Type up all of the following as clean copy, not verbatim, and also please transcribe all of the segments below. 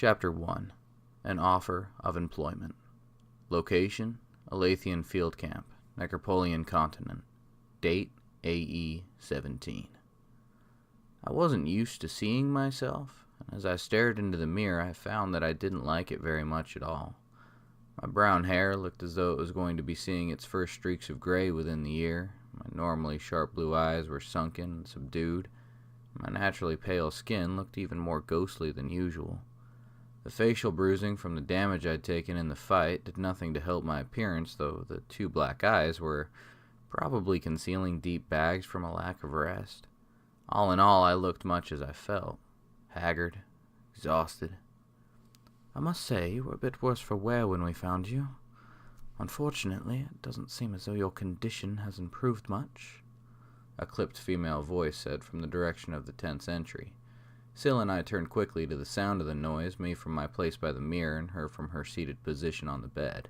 Chapter 1. An Offer of Employment. Location: Alathian Field Camp, Necropolian Continent. Date: AE 17. I wasn't used to seeing myself, and as I stared into the mirror I found that I didn't like it very much at all. My brown hair looked as though it was going to be seeing its first streaks of gray within the year. My normally sharp blue eyes were sunken and subdued. My naturally pale skin looked even more ghostly than usual. The facial bruising from the damage I'd taken in the fight did nothing to help my appearance, though the two black eyes were probably concealing deep bags from a lack of rest. All in all, I looked much as I felt, haggard, exhausted. I must say you were a bit worse for wear when we found you. Unfortunately, it doesn't seem as though your condition has improved much, a clipped female voice said from the direction of the tent's entry. Syl and I turned quickly to the sound of the noise, me from my place by the mirror and her from her seated position on the bed.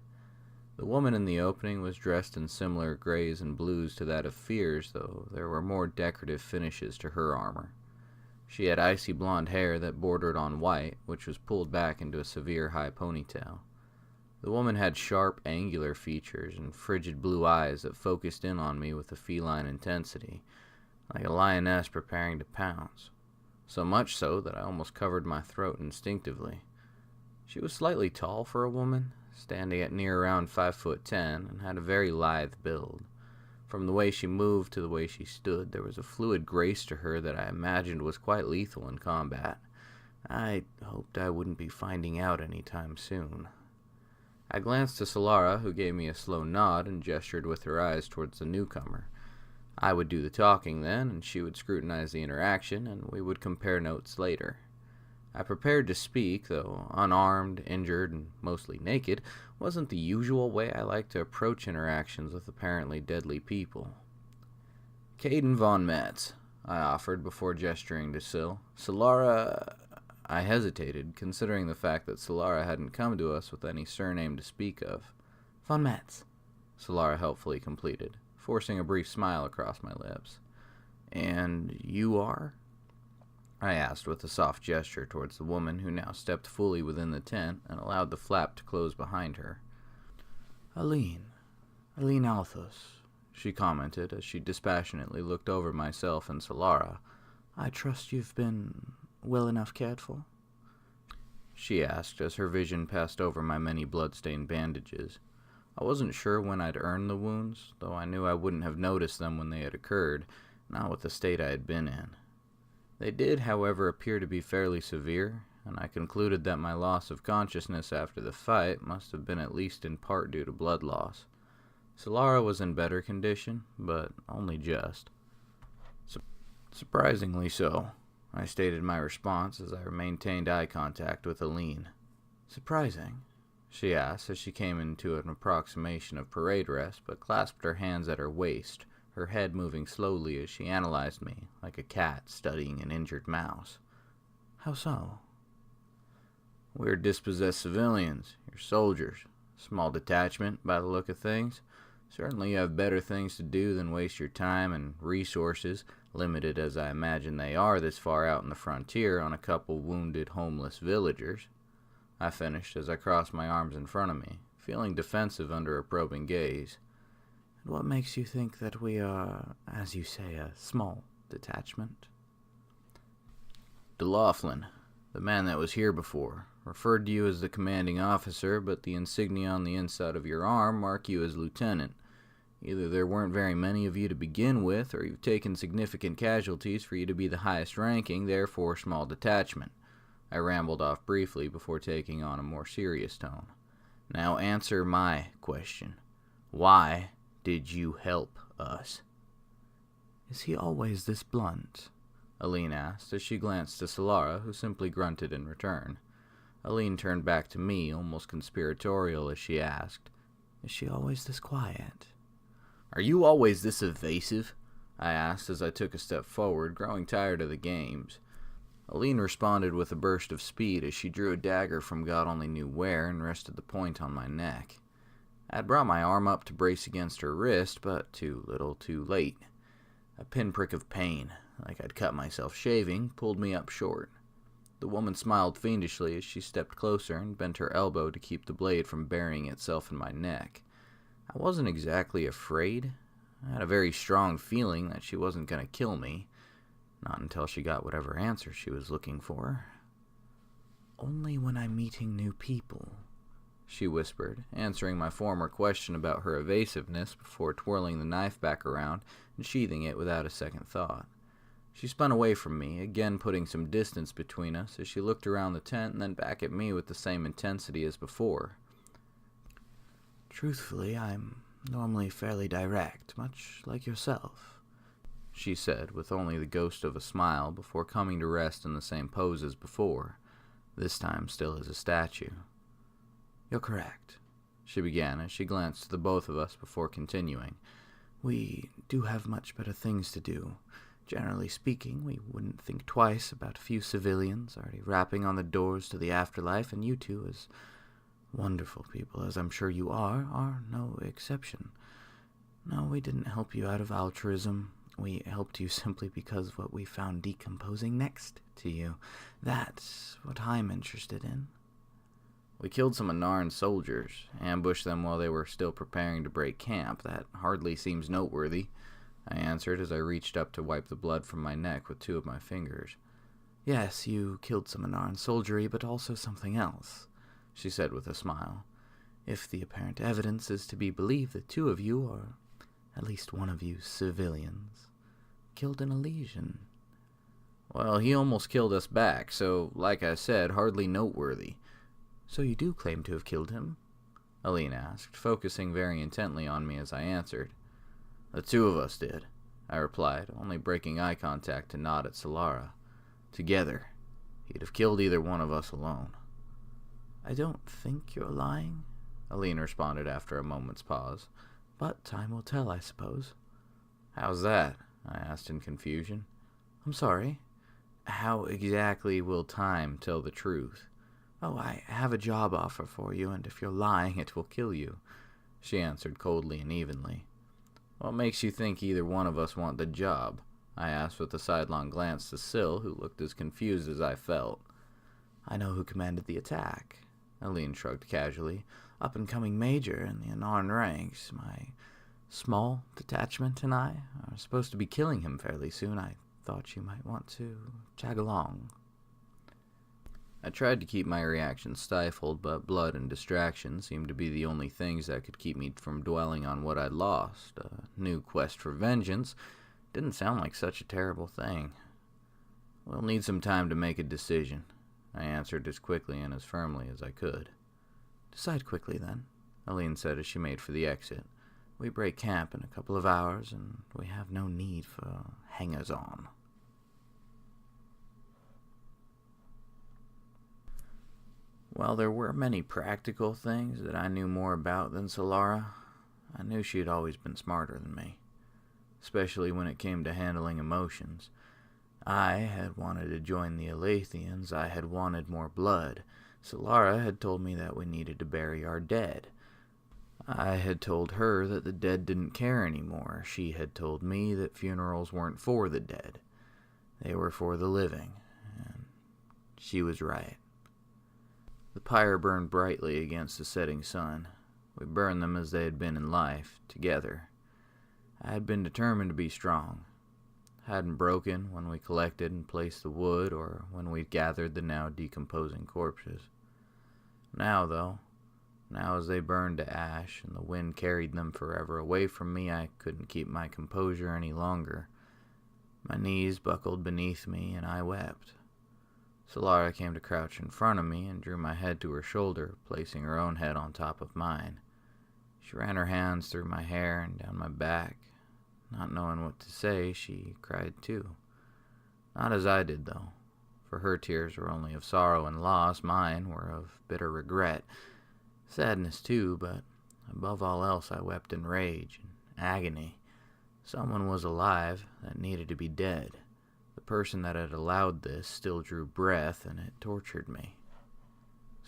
The woman in the opening was dressed in similar grays and blues to that of Fear's, though there were more decorative finishes to her armor. She had icy blonde hair that bordered on white, which was pulled back into a severe high ponytail. The woman had sharp, angular features and frigid blue eyes that focused in on me with a feline intensity, like a lioness preparing to pounce. So much so that I almost covered my throat instinctively. She was slightly tall for a woman, standing at near around 5'10", and had a very lithe build. From the way she moved to the way she stood, there was a fluid grace to her that I imagined was quite lethal in combat. I hoped I wouldn't be finding out any time soon. I glanced to Solara, who gave me a slow nod and gestured with her eyes towards the newcomer. I would do the talking then, and she would scrutinize the interaction, and we would compare notes later. I prepared to speak, though unarmed, injured, and mostly naked wasn't the usual way I like to approach interactions with apparently deadly people. "Caden von Metz," I offered before gesturing to Syl. "Solara—" I hesitated, considering the fact that Solara hadn't come to us with any surname to speak of. "Von Metz," Solara helpfully completed, forcing a brief smile across my lips. "And you are?" I asked with a soft gesture towards the woman, who now stepped fully within the tent and allowed the flap to close behind her. Aline Althus," she commented as she dispassionately looked over myself and Solara. "I trust you've been well enough cared for?" she asked as her vision passed over my many blood-stained bandages. I wasn't sure when I'd earned the wounds, though I knew I wouldn't have noticed them when they had occurred, not with the state I had been in. They did, however, appear to be fairly severe, and I concluded that my loss of consciousness after the fight must have been at least in part due to blood loss. Solara was in better condition, but only just. Surprisingly so, I stated my response as I maintained eye contact with Aline. "Surprising?" she asked as she came into an approximation of parade rest, but clasped her hands at her waist, her head moving slowly as she analyzed me, like a cat studying an injured mouse. "How so?" "We're dispossessed civilians. You're soldiers. Small detachment, by the look of things. Certainly you have better things to do than waste your time and resources, limited as I imagine they are this far out in the frontier, on a couple wounded, homeless villagers," I finished as I crossed my arms in front of me, feeling defensive under a probing gaze. "And what makes you think that we are, as you say, a small detachment?" "DeLaughlin, the man that was here before, referred to you as the commanding officer, but the insignia on the inside of your arm mark you as lieutenant. Either there weren't very many of you to begin with, or you've taken significant casualties for you to be the highest ranking, therefore small detachment." I rambled off briefly before taking on a more serious tone. "Now answer my question. Why did you help us?" "Is he always this blunt?" Aline asked as she glanced to Solara, who simply grunted in return. Aline turned back to me, almost conspiratorial, as she asked, "Is she always this quiet?" "Are you always this evasive?" I asked as I took a step forward, growing tired of the games. Aline responded with a burst of speed as she drew a dagger from God only knew where and rested the point on my neck. I had brought my arm up to brace against her wrist, but too little too late. A pinprick of pain, like I'd cut myself shaving, pulled me up short. The woman smiled fiendishly as she stepped closer and bent her elbow to keep the blade from burying itself in my neck. I wasn't exactly afraid. I had a very strong feeling that she wasn't going to kill me. Not until she got whatever answer she was looking for. "Only when I'm meeting new people," she whispered, answering my former question about her evasiveness before twirling the knife back around and sheathing it without a second thought. She spun away from me, again putting some distance between us as she looked around the tent and then back at me with the same intensity as before. "Truthfully, I'm normally fairly direct, much like yourself," she said, with only the ghost of a smile before coming to rest in the same pose as before, this time still as a statue. "You're correct," she began as she glanced to the both of us before continuing. "We do have much better things to do. Generally speaking, we wouldn't think twice about a few civilians already rapping on the doors to the afterlife, and you two, as wonderful people as I'm sure you are no exception. No, we didn't help you out of altruism. We helped you simply because of what we found decomposing next to you. That's what I'm interested in." "We killed some Anarn soldiers, ambushed them while they were still preparing to break camp. That hardly seems noteworthy," I answered as I reached up to wipe the blood from my neck with two of my fingers. "Yes, you killed some Anarn soldiery, but also something else," she said with a smile. "If the apparent evidence is to be believed, the two of you, or at least one of you civilians, killed an Elysian." "Well, he almost killed us back, so, like I said, hardly noteworthy." "So you do claim to have killed him?" Aline asked, focusing very intently on me as I answered. "The two of us did," I replied, only breaking eye contact to nod at Solara. "Together. He'd have killed either one of us alone." "I don't think you're lying," Aline responded after a moment's pause. "But time will tell, I suppose." "How's that?" I asked in confusion. "I'm sorry?" "How exactly will time tell the truth?" "Oh, I have a job offer for you, and if you're lying, it will kill you," she answered coldly and evenly. "What makes you think either one of us want the job?" I asked with a sidelong glance to Syl, who looked as confused as I felt. "I know who commanded the attack," Aline shrugged casually. "Up-and-coming major in the Anarn ranks. My small detachment and I are supposed to be killing him fairly soon. I thought you might want to tag along." I tried to keep my reaction stifled, but blood and distraction seemed to be the only things that could keep me from dwelling on what I'd lost. A new quest for vengeance didn't sound like such a terrible thing. "We'll need some time to make a decision," I answered as quickly and as firmly as I could. "Decide quickly, then," Aline said as she made for the exit. "We break camp in a couple of hours, and we have no need for hangers-on." While there were many practical things that I knew more about than Solara, I knew she had always been smarter than me, especially when it came to handling emotions. I had wanted to join the Alathians. I had wanted more blood. Solara had told me that we needed to bury our dead. I had told her that the dead didn't care anymore. She had told me that funerals weren't for the dead. They were for the living, and she was right. The pyre burned brightly against the setting sun. We burned them as they had been in life, together. I had been determined to be strong. Hadn't broken when we collected and placed the wood or when we gathered the now decomposing corpses. Now, though, now as they burned to ash and the wind carried them forever away from me, I couldn't keep my composure any longer. My knees buckled beneath me and I wept. Solara came to crouch in front of me and drew my head to her shoulder, placing her own head on top of mine. She ran her hands through my hair and down my back. Not knowing what to say, she cried too. Not as I did, though, for her tears were only of sorrow and loss. Mine were of bitter regret. Sadness, too, but above all else I wept in rage and agony. Someone was alive that needed to be dead. The person that had allowed this still drew breath, and it tortured me.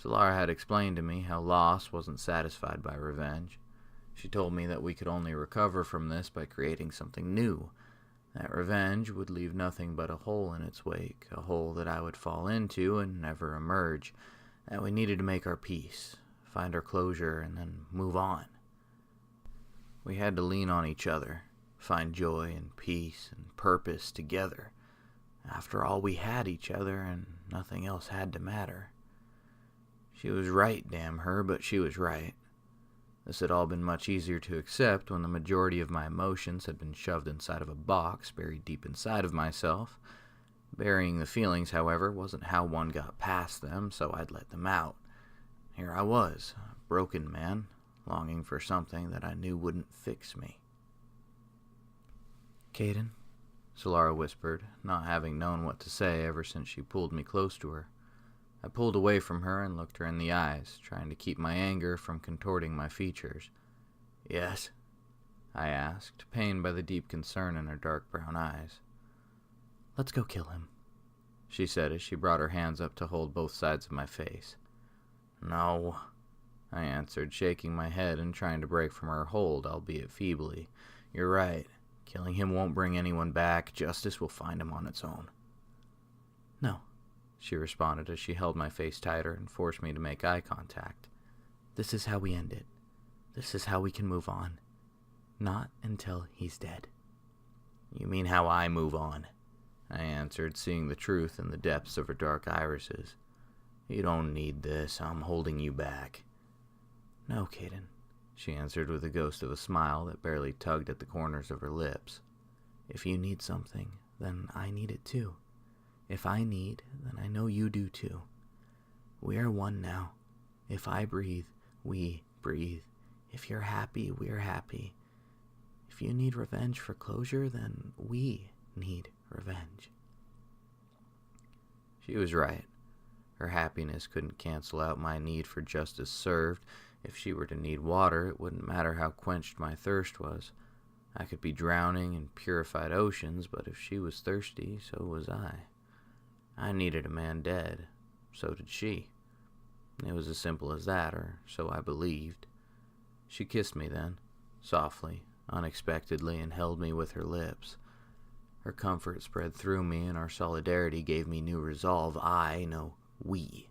Solara had explained to me how loss wasn't satisfied by revenge. She told me that we could only recover from this by creating something new. That revenge would leave nothing but a hole in its wake, a hole that I would fall into and never emerge, that we needed to make our peace, find our closure, and then move on. We had to lean on each other, find joy and peace and purpose together. After all, we had each other, and nothing else had to matter. She was right, damn her, but she was right. This had all been much easier to accept when the majority of my emotions had been shoved inside of a box buried deep inside of myself. Burying the feelings, however, wasn't how one got past them, so I'd let them out. Here I was, a broken man, longing for something that I knew wouldn't fix me. "Caden," Solara whispered, not having known what to say ever since she pulled me close to her. I pulled away from her and looked her in the eyes, trying to keep my anger from contorting my features. "Yes?" I asked, pained by the deep concern in her dark brown eyes. "Let's go kill him," she said as she brought her hands up to hold both sides of my face. "No," I answered, shaking my head and trying to break from her hold, albeit feebly. "You're right. Killing him won't bring anyone back. Justice will find him on its own." "No," she responded as she held my face tighter and forced me to make eye contact. "This is how we end it. This is how we can move on. Not until he's dead." "You mean how I move on?" I answered, seeing the truth in the depths of her dark irises. "You don't need this. I'm holding you back." "No, Caden," she answered with the ghost of a smile that barely tugged at the corners of her lips. "If you need something, then I need it too. If I need, then I know you do too. We are one now. If I breathe, we breathe. If you're happy, we're happy. If you need revenge for closure, then we need revenge." She was right. Her happiness couldn't cancel out my need for justice served. If she were to need water, it wouldn't matter how quenched my thirst was. I could be drowning in purified oceans, but if she was thirsty, so was I. I needed a man dead. So did she. It was as simple as that, or so I believed. She kissed me then, softly, unexpectedly, and held me with her lips. Her comfort spread through me, and our solidarity gave me new resolve. We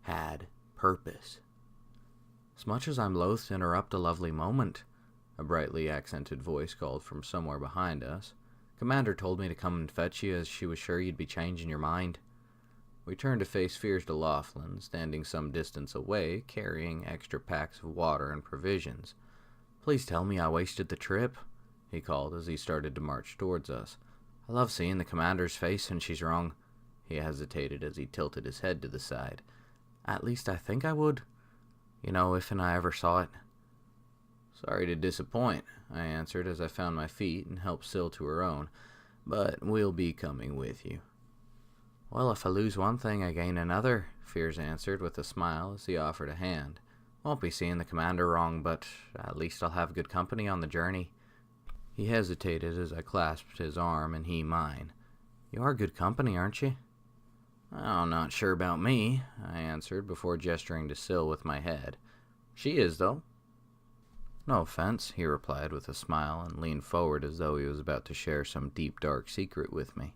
had purpose. "As much as I'm loath to interrupt a lovely moment," a brightly accented voice called from somewhere behind us, "Commander told me to come and fetch you as she was sure you'd be changing your mind." We turned to face Fears de Laughlin, standing some distance away, carrying extra packs of water and provisions. "Please tell me I wasted the trip," he called as he started to march towards us. "I love seeing the Commander's face when she's wrong." He hesitated as he tilted his head to the side. "At least I think I would. If and I ever saw it." "Sorry to disappoint," I answered as I found my feet and helped Syl to her own, "but we'll be coming with you." "Well, if I lose one thing, I gain another," Fears answered with a smile as he offered a hand. "Won't be seeing the Commander wrong, but at least I'll have good company on the journey." He hesitated as I clasped his arm and he mine. "You are good company, aren't you?" "Oh, not sure about me," I answered before gesturing to Syl with my head. "She is, though." "No offense," he replied with a smile and leaned forward as though he was about to share some deep, dark secret with me.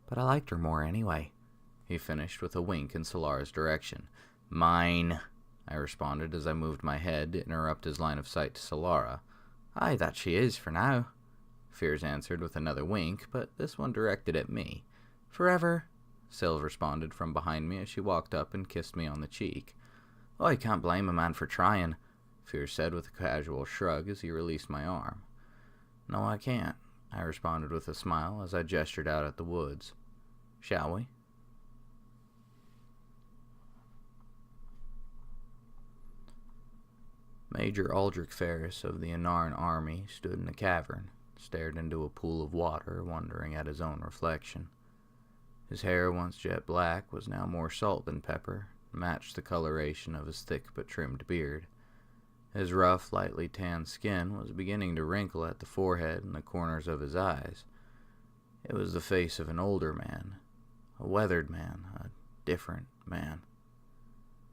"But I liked her more anyway," he finished with a wink in Solara's direction. "Mine," I responded as I moved my head to interrupt his line of sight to Solara. "Aye, that she is, for now," Fears answered with another wink, but this one directed at me. "Forever," Syl responded from behind me as she walked up and kissed me on the cheek. "Oh, I can't blame a man for trying," Fears said with a casual shrug as he released my arm. "No, I can't," I responded with a smile as I gestured out at the woods. "Shall we?" Major Aldrich Ferris of the Anaran army stood in a cavern, stared into a pool of water, wondering at his own reflection. His hair, once jet black, was now more salt than pepper, matched the coloration of his thick but trimmed beard. His rough, lightly tanned skin was beginning to wrinkle at the forehead and the corners of his eyes. It was the face of an older man, a weathered man, a different man.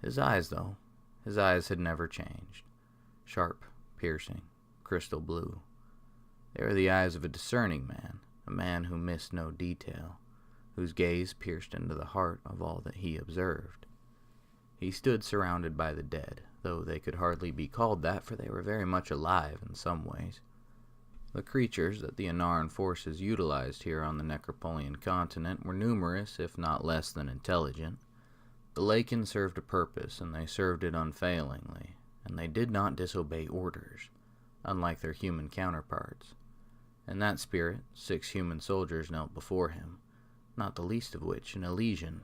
His eyes had never changed. Sharp, piercing, crystal blue. They were the eyes of a discerning man, a man who missed no detail, whose gaze pierced into the heart of all that he observed. He stood surrounded by the dead, though they could hardly be called that, for they were very much alive in some ways. The creatures that the Anaran forces utilized here on the Necropolian continent were numerous, if not less than intelligent. The Lakin served a purpose, and they served it unfailingly, and they did not disobey orders, unlike their human counterparts. In that spirit, 6 human soldiers knelt before him, not the least of which an Elysian.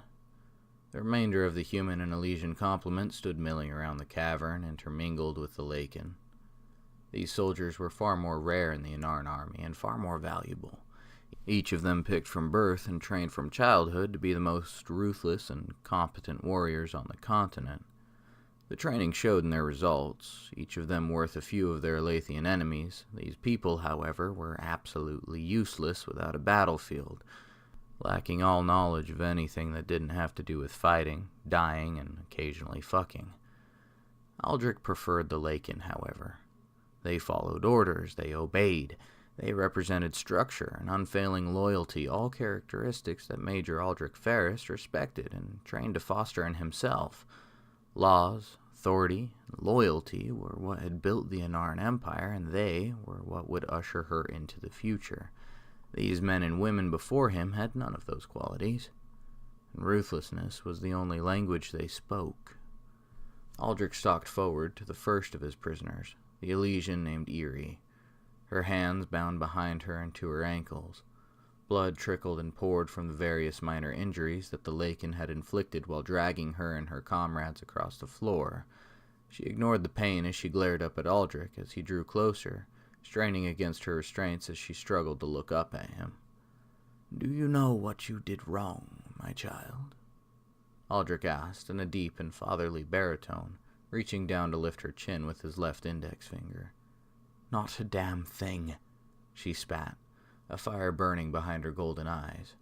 The remainder of the human and Elysian complement stood milling around the cavern, intermingled with the Lakin. These soldiers were far more rare in the Anaran army, and far more valuable. Each of them picked from birth and trained from childhood to be the most ruthless and competent warriors on the continent. The training showed in their results, each of them worth a few of their Lathian enemies. These people, however, were absolutely useless without a battlefield, lacking all knowledge of anything that didn't have to do with fighting, dying, and occasionally fucking. Aldrich preferred the Lakin, however. They followed orders, they obeyed, they represented structure and unfailing loyalty, all characteristics that Major Aldrich Ferris respected and trained to foster in himself. Laws, authority, and loyalty were what had built the Anaran Empire, and they were what would usher her into the future. These men and women before him had none of those qualities, and ruthlessness was the only language they spoke. Aldrich stalked forward to the first of his prisoners, the Elysian named Eerie, her hands bound behind her and to her ankles. Blood trickled and poured from the various minor injuries that the Lakin had inflicted while dragging her and her comrades across the floor. She ignored the pain as she glared up at Aldrich as he drew closer, straining against her restraints as she struggled to look up at him. "Do you know what you did wrong, my child?" Aldrich asked in a deep and fatherly baritone, reaching down to lift her chin with his left index finger. "Not a damn thing," she spat, a fire burning behind her golden eyes.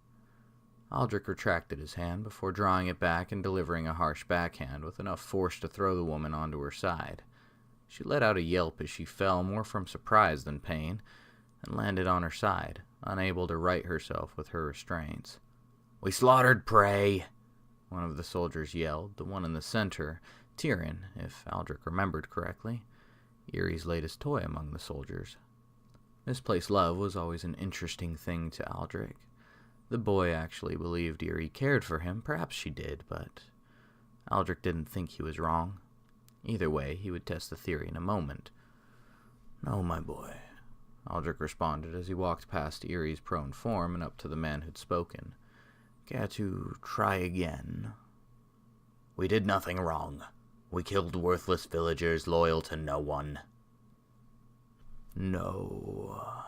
Aldrich retracted his hand before drawing it back and delivering a harsh backhand with enough force to throw the woman onto her side. She let out a yelp as she fell, more from surprise than pain, and landed on her side, unable to right herself with her restraints. "We slaughtered prey," one of the soldiers yelled, the one in the center, Tyrion, if Aldrich remembered correctly, Eerie's latest toy among the soldiers. Misplaced love was always an interesting thing to Aldrich. The boy actually believed Eerie cared for him, perhaps she did, but Aldrich didn't think he was wrong. Either way, he would test the theory in a moment. "No, my boy," Aldrich responded as he walked past Eerie's prone form and up to the man who'd spoken. "Care to try again?" "We did nothing wrong. We killed worthless villagers loyal to no one." "No,"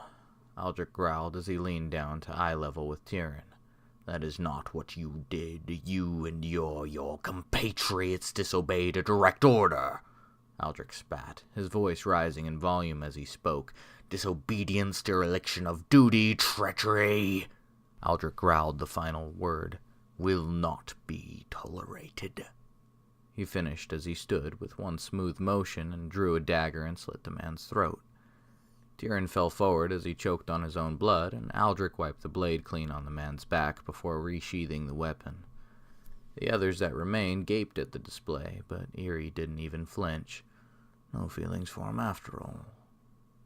Aldrich growled as he leaned down to eye level with Tyrion. "That is not what you did. You and your compatriots disobeyed a direct order." Aldrich spat, his voice rising in volume as he spoke. "Disobedience, dereliction of duty, treachery." Aldrich growled the final word. "Will not be tolerated." He finished as he stood with one smooth motion and drew a dagger and slit the man's throat. Tyrion fell forward as he choked on his own blood, and Aldrich wiped the blade clean on the man's back before resheathing the weapon. The others that remained gaped at the display, but Eerie didn't even flinch. "No feelings for him after all,"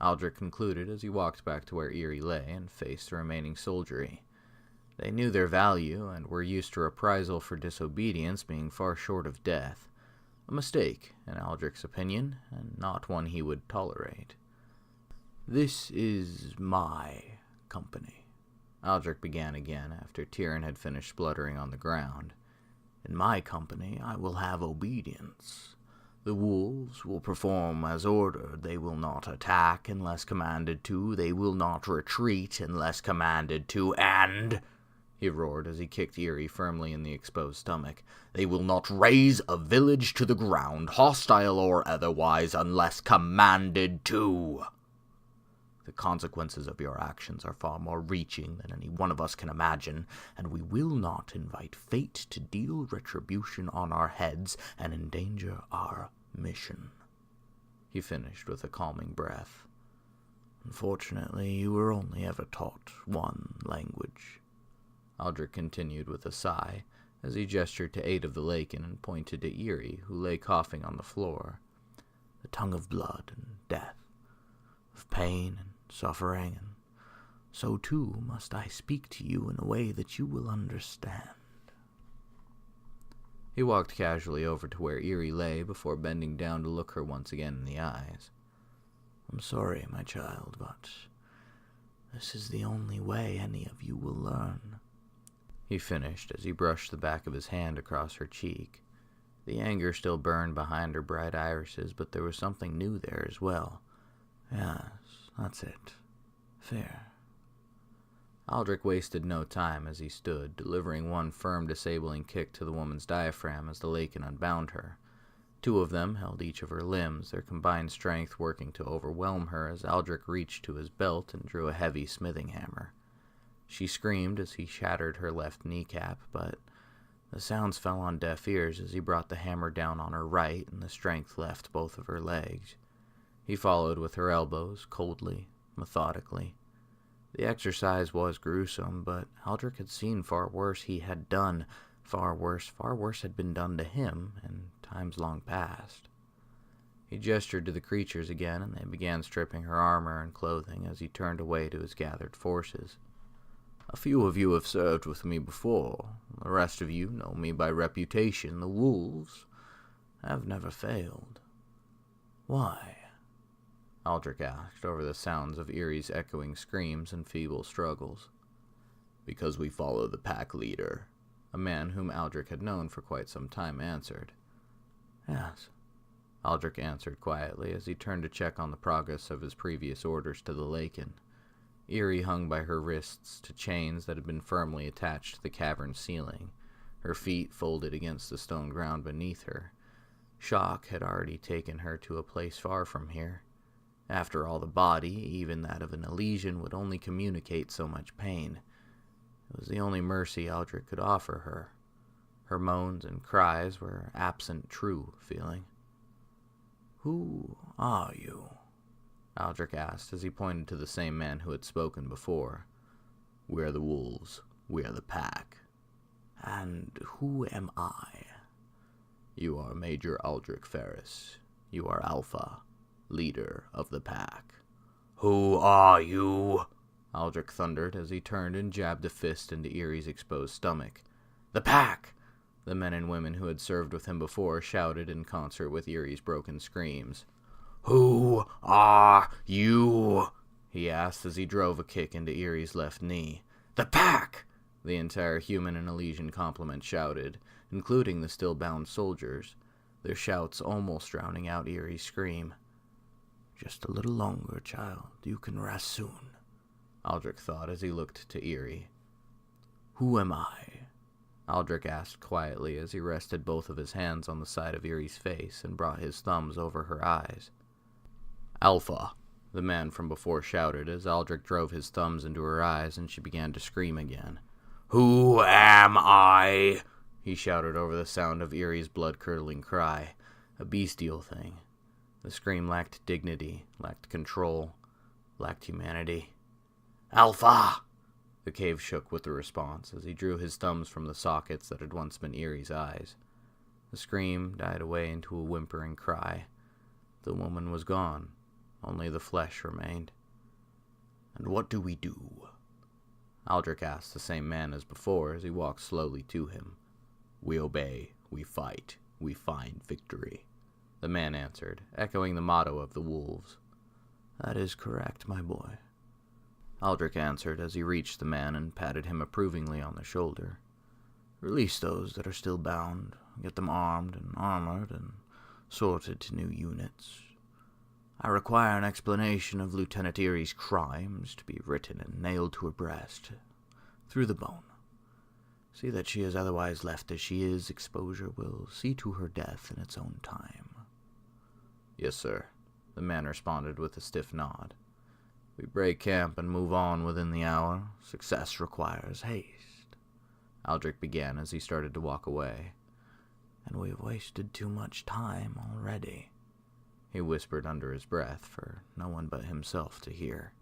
Aldrich concluded as he walked back to where Eerie lay and faced the remaining soldiery. They knew their value and were used to reprisal for disobedience being far short of death. A mistake, in Aldrich's opinion, and not one he would tolerate. "This is my company," Aldrich began again after Tyrion had finished spluttering on the ground. "In my company I will have obedience. The wolves will perform as ordered. They will not attack unless commanded to. They will not retreat unless commanded to. And," he roared as he kicked Eerie firmly in the exposed stomach, "they will not raise a village to the ground, hostile or otherwise, unless commanded to. The consequences of your actions are far more reaching than any one of us can imagine, and we will not invite fate to deal retribution on our heads and endanger our mission." He finished with a calming breath. Unfortunately, you were only ever taught one language, Aldrich continued with a sigh, as he gestured to 8 of the Lakin and pointed to Eerie, who lay coughing on the floor. the tongue of blood and death, of pain and suffering, and so too must I speak to you in a way that you will understand. He walked casually over to where Eerie lay before bending down to look her once again in the eyes. I'm sorry, my child, but this is the only way any of you will learn, he finished as he brushed the back of his hand across her cheek. The anger still burned behind her bright irises, but there was something new there as well. Yes, that's it. Fair. Aldrich wasted no time as he stood, delivering one firm disabling kick to the woman's diaphragm as the Lakin unbound her. 2 of them held each of her limbs, their combined strength working to overwhelm her as Aldrich reached to his belt and drew a heavy smithing hammer. She screamed as he shattered her left kneecap, but the sounds fell on deaf ears as he brought the hammer down on her right and the strength left both of her legs. He followed with her elbows, coldly, methodically. The exercise was gruesome, but Aldrich had seen far worse he had done. Far worse had been done to him in times long past. He gestured to the creatures again, and they began stripping her armor and clothing as he turned away to his gathered forces. A few of you have served with me before. The rest of you know me by reputation. The wolves have never failed. Why? Aldrich asked over the sounds of Eerie's echoing screams and feeble struggles. Because we follow the pack leader, a man whom Aldrich had known for quite some time answered. Yes, Aldrich answered quietly as he turned to check on the progress of his previous orders to the Lakin. Eerie hung by her wrists to chains that had been firmly attached to the cavern ceiling, her feet folded against the stone ground beneath her. Shock had already taken her to a place far from here. After all, the body, even that of an Elysian, would only communicate so much pain. It was the only mercy Aldrich could offer her. Her moans and cries were absent true feeling. Who are you? Aldrich asked as he pointed to the same man who had spoken before. We are the wolves. We are the pack. And who am I? You are Major Aldrich Ferris. You are Alpha, leader of the pack. Who are you? Aldrich thundered as he turned and jabbed a fist into Eerie's exposed stomach. The pack! The men and women who had served with him before shouted in concert with Eerie's broken screams. Who are you? He asked as he drove a kick into Eerie's left knee. The pack! The entire human and Elysian complement shouted, including the still-bound soldiers, their shouts almost drowning out Eerie's scream. Just a little longer, child. You can rest soon, Aldrich thought as he looked to Eerie. Who am I? Aldrich asked quietly as he rested both of his hands on the side of Eerie's face and brought his thumbs over her eyes. Alpha, the man from before shouted as Aldrich drove his thumbs into her eyes and she began to scream again. Who am I? He shouted over the sound of Eerie's blood-curdling cry, a bestial thing. The scream lacked dignity, lacked control, lacked humanity. Alpha! The cave shook with the response as he drew his thumbs from the sockets that had once been Eerie's eyes. The scream died away into a whimpering cry. The woman was gone. Only the flesh remained. And what do we do? Aldrich asked the same man as before as he walked slowly to him. We obey, we fight, we find victory, the man answered, echoing the motto of the wolves. That is correct, my boy, Aldrich answered as he reached the man and patted him approvingly on the shoulder. Release those that are still bound, get them armed and armored and sorted to new units. I require an explanation of Lieutenant Eerie's crimes to be written and nailed to her breast, through the bone. See that she is otherwise left as she is. Exposure will see to her death in its own time. Yes, sir, the man responded with a stiff nod. We break camp and move on within the hour. Success requires haste, Aldrich began as he started to walk away. And we've wasted too much time already, he whispered under his breath for no one but himself to hear.